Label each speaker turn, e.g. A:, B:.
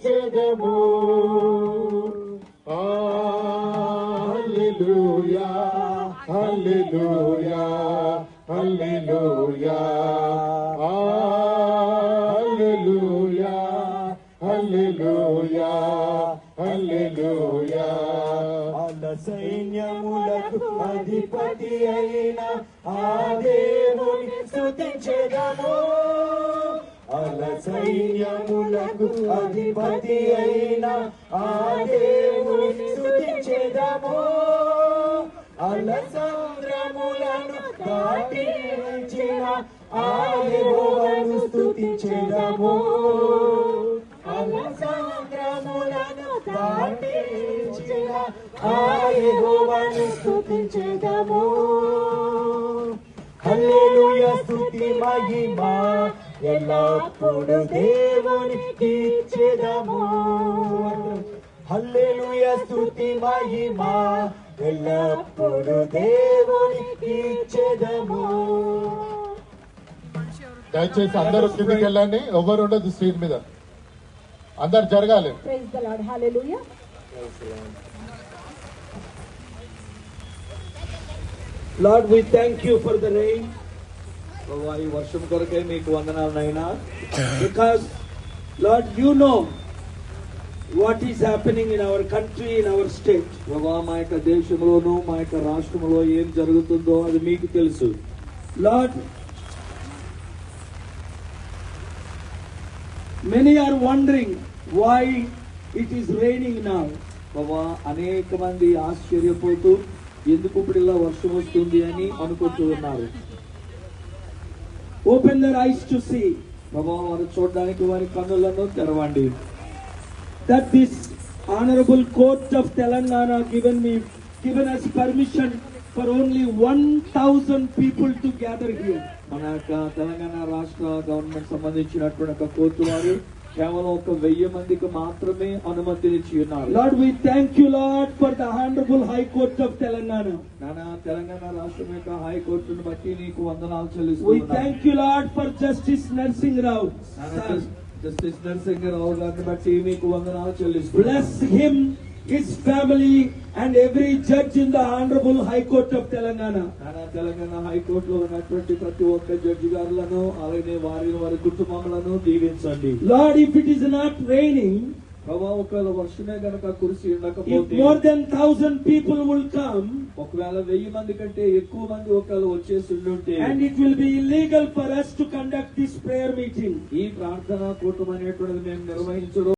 A: జగము హల్లెలూయా హల్లెలూయా హల్లెలూయా హల్లెలూయా హల్లెలూయా హల్లెలూయా
B: సైన్యములకు అధిపతి అయిన ఆ దేవుని స్తుతించెదము. అల సైన్యములకు అధిపతి అయిన ఆ దేవుని స్తుతించెదము. అల సముద్రములను దాటించిన ఆ యెహోవాను స్తుతించెదము. అల సముద్రములను దాటించిన ఆ యెహోవాను స్తుతించెదము. హల్లెలూయా స్తుతి మహిమ ఎల్లప్పుడు దేవునికి ఇచ్చెదము. హల్లెలూయా స్తుతి మహిమ ఎల్లప్పుడు దేవునికి ఇచ్చెదము.
A: దయచేసి అందరూ కిందకి వెళ్ళండి, ఎవరు ఉండదు స్క్రీన్ మీద, అందరు జరగాలి.
C: Praise the Lord. Hallelujah.
B: Lord, we thank you for the rain. ఈ వర్షం కొరకే మీకు వందనాలనైనా. Because Lord, you know what is happening in our country, in our state. ప్రభా మా యొక్క దేశంలోనూ మా యొక్క రాష్ట్రంలో ఏం జరుగుతుందో అది మీకు తెలుసు. Lord, many are wondering why it is raining now. ప్రభా అనేక మంది ఆశ్చర్యపోతూ ఎందుకు ఇప్పుడు ఇలా వర్షం వస్తుంది అని అనుకుంటూ ఉన్నారు. Open their eyes to see. ప్రభా వారు చూడడానికి వారి కన్నులను తెరవండి. That this honourable court of Telangana given us permission for only 1,000 people to gather here. మన యొక్క తెలంగాణ రాష్ట్ర గవర్నమెంట్ సంబంధించినటువంటి కోర్టు వారు కేవలం 1,000 మందికి మాత్రమే అనుమతినిచ్చి ఉన్నారు. Lord, we thank you, Lord, for the honorable High Court of Telangana. నానా తెలంగాణ రాష్ట్రం యొక్క హై కోర్టును బట్టి నీకు వందనాలు చెల్లిస్తున్నాను. We thank you, Lord, for Justice Narsingh Rao. Justice Narsingh Rao గారిని బట్టి మీకు వందనాలు చెల్లిస్తున్నాను. Bless him, his family and every judge in the honorable High Court of Telangana. నానా తెలంగాణ హై కోర్టులో ఉన్నటువంటి ప్రతి ఒక్క జడ్జి గారులను అలాగే వారి కుటుంబాలను దీవించండి. Lord, if it is not raining, ప్రభా ఒకవేళ వర్షమే గనక కురిసి ఉండకపోతే more than 1,000 people will come. ఒకవేళ 1000 మంది కంటే ఎక్కువ మంది ఒకవేళ వచ్చేసి ఉంటే and it will be illegal for us to conduct this prayer meeting. ఈ ప్రార్థనా కూటం అనేటువంటిది మేము నిర్వహించడం